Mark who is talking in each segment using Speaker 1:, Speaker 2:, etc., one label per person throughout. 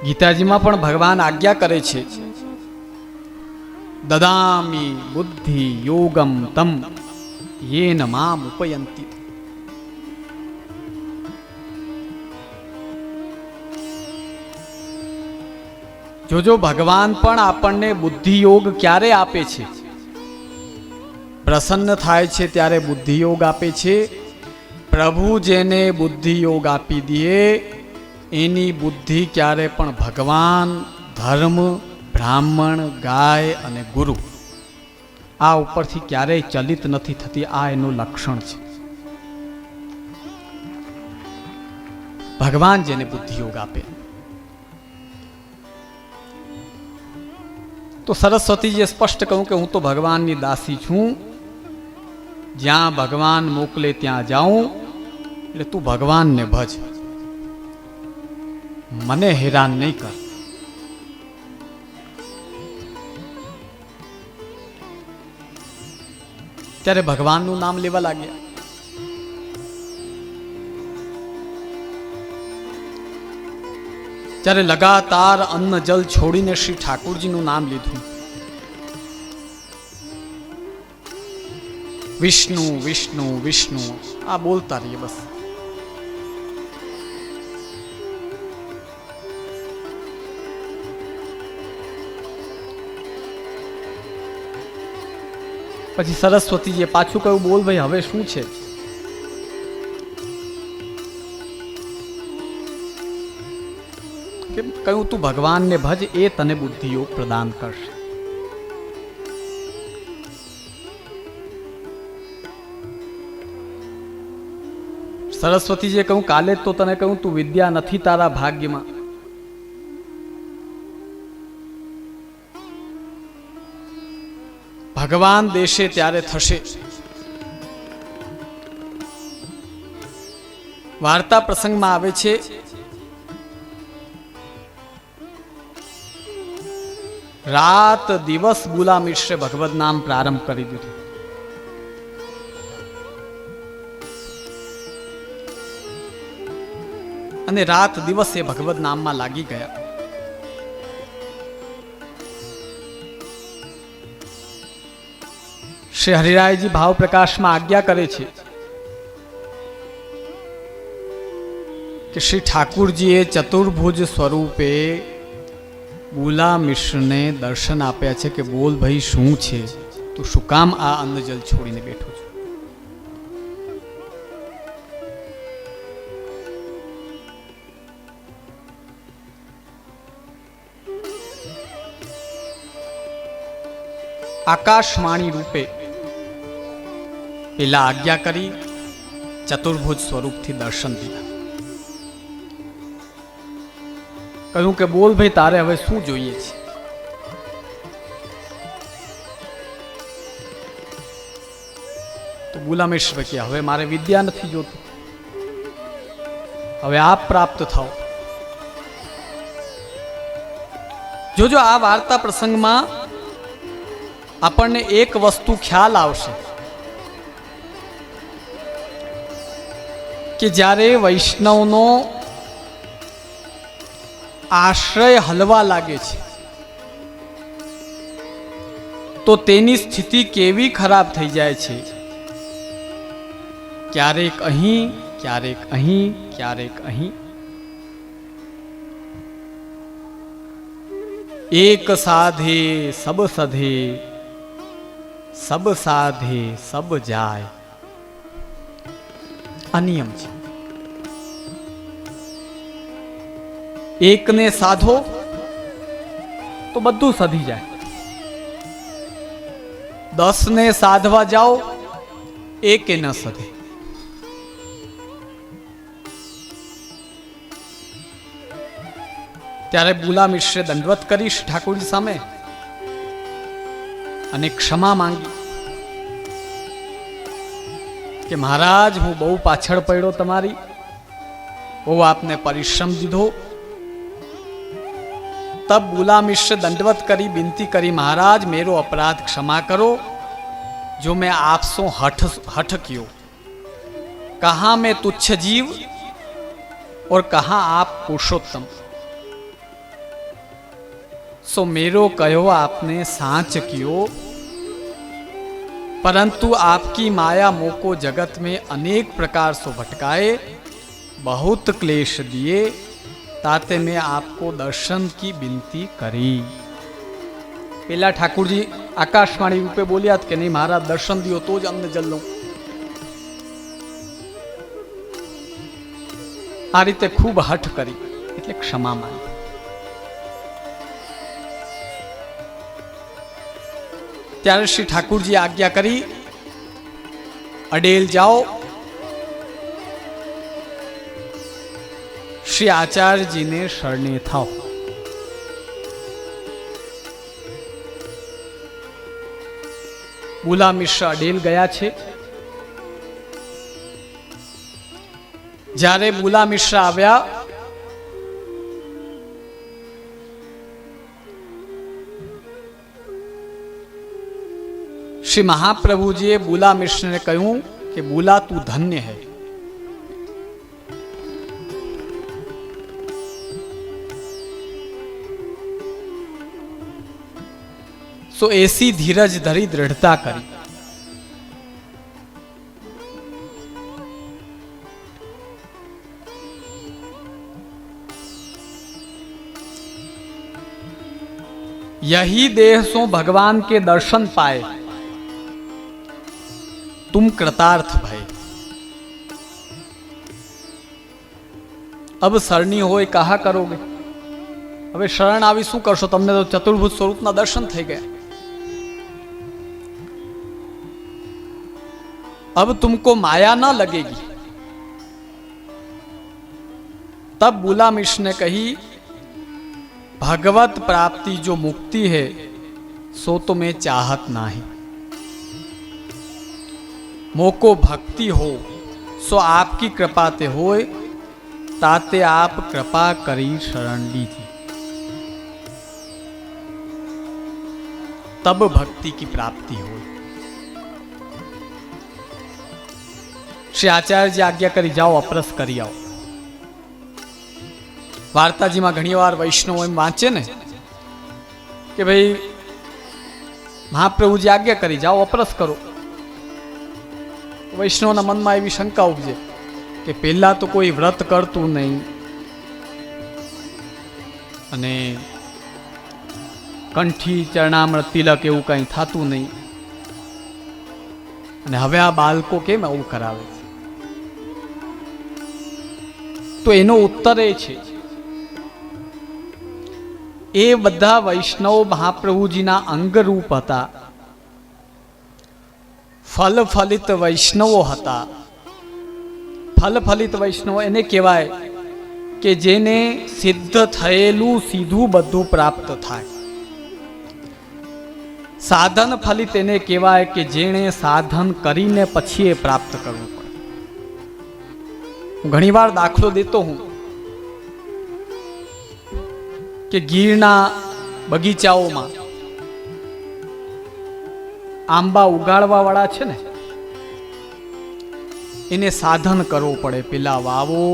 Speaker 1: ગીતાજીમાં પણ ભગવાન આજ્ઞા કરે છે, દદામી બુદ્ધિ યોગમ તમ યેન મામ ઉપયંતી. જોજો ભગવાન પણ આપણને બુદ્ધિ યોગ ક્યારે આપે છે? પ્રસન્ન થાય છે ત્યારે બુદ્ધિ યોગ આપે છે. પ્રભુ જેને બુદ્ધિ યોગ આપી દે એની બુદ્ધિ ક્યારે પણ ભગવાન, ધર્મ, બ્રાહ્મણ, ગાય અને ગુરુ આ ઉપરથી ક્યારેય ચલિત નથી થતી. આ એનું લક્ષણ છે. ભગવાન જેને બુદ્ધિ યોગ આપે. તો સરસ્વતીજીએ સ્પષ્ટ કહ્યું કે હું તો ભગવાનની દાસી છું, જ્યાં ભગવાન મોકલે ત્યાં જાઉં, એટલે તું ભગવાનને ભજ, મને હેરાન નહીં કર. ત્યારે ભગવાનનું નામ લેવા લાગ્યા. ત્યારે લગાતાર અન્ન જલ છોડીને શ્રી ઠાકુરજીનું નામ લીધું. વિષ્ણુ વિષ્ણુ વિષ્ણુ આ બોલતા રહીએ બસ. પછી સરસ્વતીજીએ પાછું કહ્યું, બોલ ભાઈ હવે શું છે? કહ્યું તું ભગવાનને ભજ, એ તને બુદ્ધિ યોગ પ્રદાન કરશે. સરસ્વતીજીએ કહ્યું, કાલે જ તો તને કહ્યું તું વિદ્યા નથી તારા ભાગ્યમાં. ભગવાન દેશે ત્યારે થશે. વાર્તા પ્રસંગમાં આવે છે, રાત દિવસ બુલા મિશ્રે ભગવદ નામ પ્રારંભ કરી દીધું. અને રાત દિવસ એ ભગવદ નામમાં લાગી ગયા. શ્રી હરિરાયજી ભાવ પ્રકાશમાં આજ્ઞા કરે છે કે શ્રી ઠાકુરજીએ ચતુર્ભુજ સ્વરૂપે બુલા મિશ્રને દર્શન આપ્યા છે કે બોલ ભાઈ શું છે, તું શું કામ આ અન્ન જલ છોડીને બેઠો છો? આકાશવાણી રૂપે પેલા આજ્ઞા કરી ચતુર્ભુજ સ્વરૂપથી દર્શન દીધા. કહ્યું કે બોલ ભાઈ તારે હવે શું જોઈએ છે? તો ગુલામેશ્વર કે હવે મારે વિદ્યા નથી જોતું, હવે આપ પ્રાપ્ત થાઓ. જોજો આ વાર્તા પ્રસંગમાં આપણને એક વસ્તુ ખ્યાલ આવશે કે જ્યારે વૈષ્ણવનો આશ્રય હલવા લાગે છે તો તેની સ્થિતિ કેવી ખરાબ થઈ જાય છે. ક્યારેક અહીં, ક્યારેક અહીં, ક્યારેક અહીં. એક સાધે સબ સધે, સબ સાધે સબ જાય. આ નિયમ છે. એકને સાધો તો બધું સધી જાય, 10 ને સાધવા જાઓ એકે ન સધે. ત્યારે બુલા મિશ્રે દંડવત કરી ઠાકોરજી સામે અને ક્ષમા માંગી કે મહારાજ હું બહુ પાછળ પડ્યો, તમારી બહુ આપને પરિશ્રમ દીધો. तब बुला मिश्र दंडवत करी विनती करी, महाराज मेरो अपराध क्षमा करो, जो मैं आपसो हठ कियो. कहाँ मैं तुच्छ जीव और कहाँ आप पुरुषोत्तम. सो मेरो कहो आपने साच कियो, परंतु आपकी माया मोको जगत में अनेक प्रकार से भटकाए, बहुत क्लेश दिए, ताते मैं आपको दर्शन की विनती करी। पेला ठाकुर जी आकाशवाणी रूपे बोलिया कि नहीं महाराज दर्शन दियो तो ज अमने जल लूं। आ रीते खूब हठ करी એટલે ક્ષમા માંગી। ત્યારે શ્રી ઠાકુરજી આજ્ઞા કરી અડેલ જાઓ, શ્રી આચાર્યજીને શરણે થાઓ। બુલા મિશ્ર અડેલ ગયા છે। જ્યારે બુલા મિશ્ર આવ્યા श्री महाप्रभु जी बूला मिश्र ने कहूं कि बूला तू धन्य है। सो ऐसी धीरज धरी दृढ़ता करी। यही देह सो भगवान के दर्शन पाए, तुम कृतार्थ भय। अब शरणी होय कहा करोगे? હવે શરણ આવી શું કરશો? તમને તો ચતુર્ભુજ સ્વરૂપના દર્શન થઈ ગયા। अब तुमको माया न लगेगी। तब बूला मिश्र ने कही, भगवत प्राप्ति जो मुक्ति है सो तो मैं चाहत नाही। मोको भक्ति हो सो आपकी कृपा ते होय, ताते आप कृपा करी शरण लीजिए, तब भक्ति की प्राप्ति हो। श्री आचार्य जी आज्ञा करी जाओ अपरस करी आओ। वार्ताजी में घणी वार वैष्णव एम वांचे ने कि भाई महाप्रभु जी आज्ञा करी जाओ अपरस करो। वैष्णव मन में एवी शंका उपजे कि पहला तो कोई व्रत करतु नहीं अने कंठी चरणामृत तिलक एवं कहीं थातु नहीं, अने हवे आ बाळको केम आવું करावे? तो एनो उत्तर ए छे, ए बधा वैष्णव महाप्रभुजीना अंगरूप हता, फल फलित वैष्णवो हता। फल फलित वैष्णव एने कहेवाय के जेने सिद्ध थयेलू सीधू बधु प्राप्त थाय। साधन फलित एने कहेवाय के जेने साधन करीने पछी प्राप्त करवू पड़े। घणी वार दाखलो देतो हूँ कि गीरना बगीचाओमां आंबा उगाड़वा वाला छे ने एने साधन करवू पड़े। पेला वावो,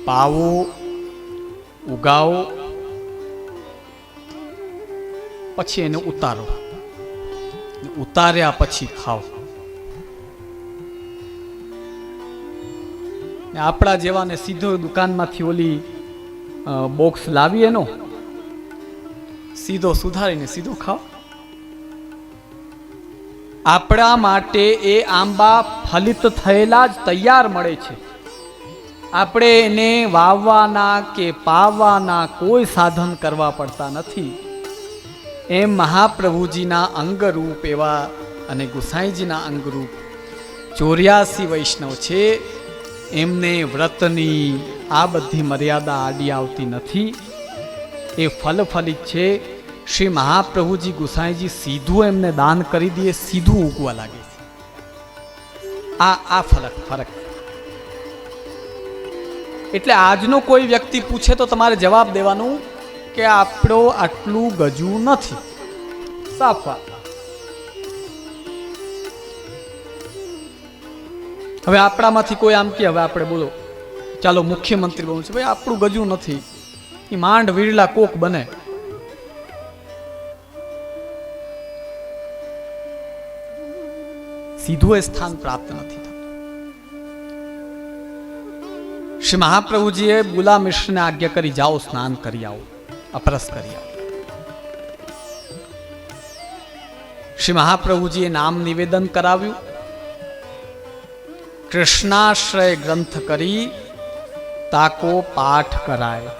Speaker 1: पावो, उगाओ, पछी एने उतारो, उतार्या पछी खाओ। आपड़ा जेवा ने सीधो दुकान मांथी ओली बोक्स लावी एनो सीधो सुधारीने सीधो खाओ। आपड़ा माटे ए आंबा फलित थयेला ज तैयार मळे छे। आपणे एने वाववाना के पाववाना कोई साधन करवा पड़ता नथी। एम महाप्रभुजीना अंगरूप एवा अने गुसाईजीना अंगरूप 84 वैष्णव छे, एमने व्रतनी आ बधी मर्यादा आडी आवती नथी। ए फल फलित छे। श्री महाप्रभुजी गुसाईजी सीधू एमने दान करी दिए, सीधू उगवा लागे। आ फरक एटले आजनो कोई व्यक्ति पूछे तो तमारे जवाब देवानुं के आपणो आटलू गजू नथी। साफ वात। हवे आपणामांथी कोई आम के हवे आपणे बोलो चालो मुख्यमंत्री बनवू छे, भाई आपणुं गजू नथी, ई માંડ વીરલા કોક बने સીધું એ સ્થાન પ્રાપ્ત નથી થતું. શ્રી મહાપ્રભુજીએ બુલા મિશ્રને આજ્ઞા કરી, જાઓ સ્નાન કરી આવો, અપરસ કરી આવો. શ્રી મહાપ્રભુજીએ નામ નિવેદન કરાવ્યું, કૃષ્ણાશ્રય ગ્રંથ કરી તાકો પાઠ કરાય.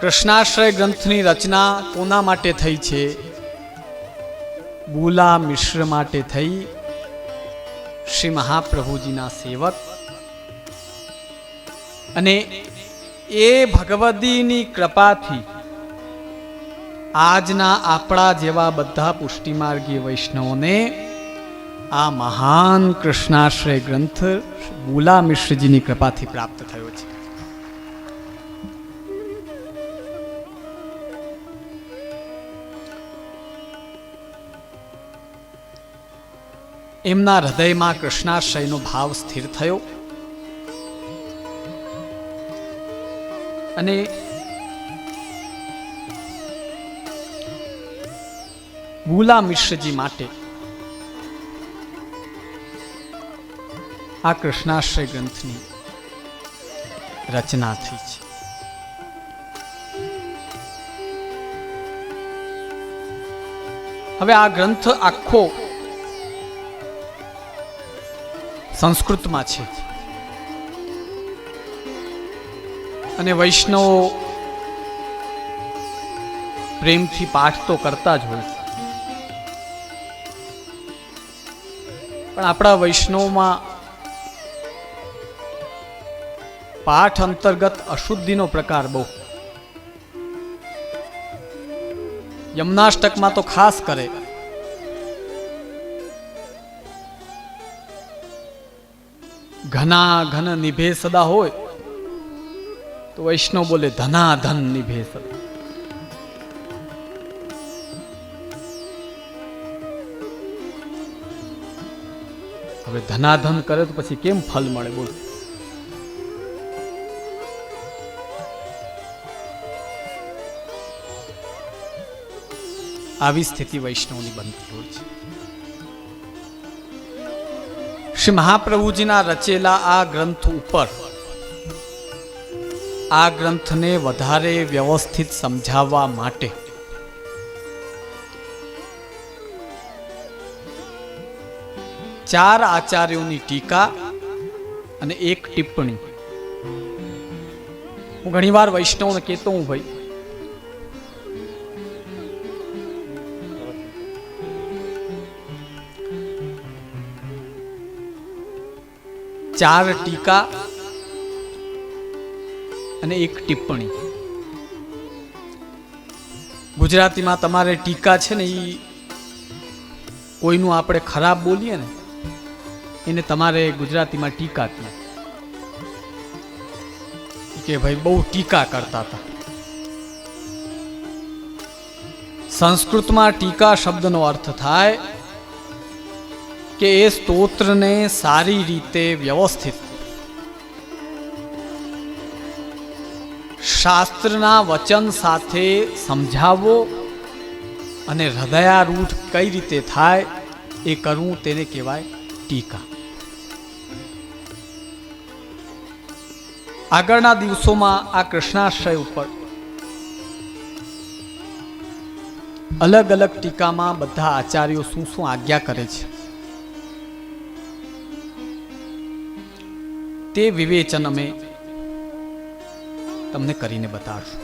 Speaker 1: કૃષ્ણાશ્રય ગ્રંથની રચના કોના માટે થઈ છે? બુલા મિશ્ર માટે થઈ. શ્રી મહાપ્રભુજીના સેવક અને એ ભગવદીની કૃપાથી આજના આપણા જેવા બધા પુષ્ટિમાર્ગી વૈષ્ણવોને આ મહાન કૃષ્ણાશ્રય ગ્રંથ બુલા મિશ્રજીની કૃપાથી પ્રાપ્ત થયો છે. એમના હૃદયમાં કૃષ્ણાશ્રયનો ભાવ સ્થિર થયો અને બુલા મિશ્રજી માટે આ કૃષ્ણાશ્રય ગ્રંથની રચના થઈ છે. હવે આ ગ્રંથ આખો સંસ્કૃતમાં છે અને વૈષ્ણવો પ્રેમથી પાઠ તો કરતા જ હોય છે, પણ આપણા વૈષ્ણવમાં પાઠ અંતર્ગત અશુદ્ધિનો પ્રકાર બહુ. યમનાષ્ટકમાં તો ખાસ કરે. ઘના ઘન નિભે સદા હોય તો વૈષ્ણવ બોલે ધના ધન નિભે સદા. હવે ધનાધન કરે તો પછી કેમ ફલ મળે? બોલ. આવી સ્થિતિ વૈષ્ણવની બનતી હોય છે. શ્રી મહાપ્રભુજીના રચેલા આ ગ્રંથ ઉપર આ ગ્રંથને વધારે વ્યવસ્થિત સમજાવવા માટે ચાર આચાર્યોની ટીકા અને એક ટિપ્પણી. હું ઘણીવાર વૈષ્ણવને કહેતો હું, ભાઈ ચાર ટીકા અને એક ટિપ્પણી. ગુજરાતીમાં તમારે ટીકા છે ને, એ કોઈનું આપણે ખરાબ બોલીએ ને એને તમારે ગુજરાતીમાં ટીકા કહે કે ભાઈ બહુ ટીકા કરતા હતા. સંસ્કૃતમાં ટીકા શબ્દનો અર્થ થાય કે એ સ્તોત્રને સારી રીતે વ્યવસ્થિત શાસ્ત્રના વચન સાથે સમજાવવો અને હૃદયારૂઢ કઈ રીતે થાય એ કરવું, તેને કહેવાય ટીકા. આગળના દિવસોમાં આ કૃષ્ણાશ્રય ઉપર અલગ અલગ ટીકામાં બધા આચાર્યો શું શું આજ્ઞા કરે છે તે વિવેચન અમે તમને કરીને બતાડશું.